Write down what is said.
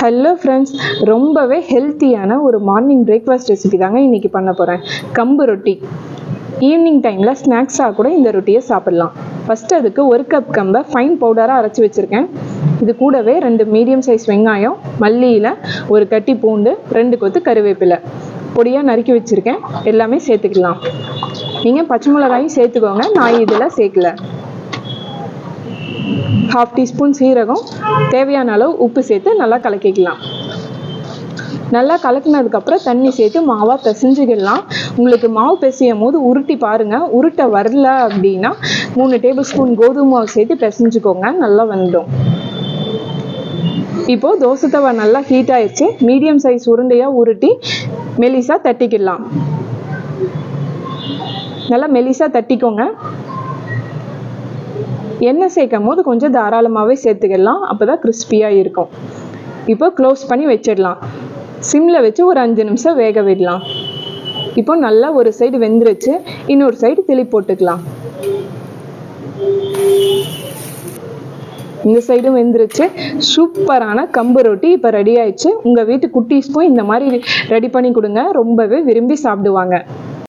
Hello friends, ரொம்பவே ஹெல்த்தியான ஒரு மார்னிங் பிரேக்ஃபாஸ்ட் ரெசிபி தாங்க இன்றைக்கி பண்ண போகிறேன். கம்பு ரொட்டி. ஈவினிங் டைமில் ஸ்நாக்ஸாக கூட இந்த ரொட்டியை சாப்பிட்லாம். ஃபஸ்ட்டு அதுக்கு 1 கப் கம்பை ஃபைன் பவுடராக அரைச்சி வச்சுருக்கேன். இது கூடவே 2 மீடியம் சைஸ் வெங்காயம், மல்லியில் 1 கட்டி பூண்டு, 2 கொத்து கருவேப்பிலை பொடியாக நறுக்கி வச்சுருக்கேன். எல்லாமே சேர்த்துக்கலாம். நீங்கள் பச்சை மிளகாயும் சேர்த்துக்கோங்க, நான் இதில் சேர்க்கல. 1/2 டீஸ்பூன் சீரகம், தேவையான அளவு உப்பு சேர்த்து நல்லா கலக்கிக்கலாம். நல்லா கலக்கினதுக்கப்புறம் தண்ணி சேர்த்து மாவாக பிசைஞ்சிக்கலாம். உங்களுக்கு மாவு பிசையும் போது உருட்டி பாருங்கள். உருட்ட வரல அப்படின்னா 3 டேபிள் ஸ்பூன் கோதுமை மாவு சேர்த்து பிசைஞ்சுக்கோங்க, நல்லா வந்துடும். இப்போது தோசை தவா நல்லா ஹீட் ஆயிடுச்சு. மீடியம் சைஸ் உருண்டையாக உருட்டி மெலிசாக தட்டிக்கலாம். நல்லா மெலிசாக தட்டிக்கோங்க. எண்ணெய் சேர்க்கும் போது கொஞ்சம் தாராளமாகவே சேர்த்துக்கலாம், அப்போ தான் கிறிஸ்பியாக இருக்கும். இப்போ க்ளோஸ் பண்ணி வச்சிடலாம். சிம்மில் வச்சு ஒரு 5 நிமிஷம் வேக விடலாம். இப்போ நல்லா ஒரு சைடு வெந்துருச்சு, இன்னொரு சைடு திருப்பி போட்டுக்கலாம். இந்த சைடும் வெந்துருச்சு. சூப்பரான கம்பு ரொட்டி இப்போ ரெடி ஆயிடுச்சு. உங்கள் வீட்டு குட்டீஸ்க்கும் இந்த மாதிரி ரெடி பண்ணி கொடுங்க, ரொம்பவே விரும்பி சாப்பிடுவாங்க.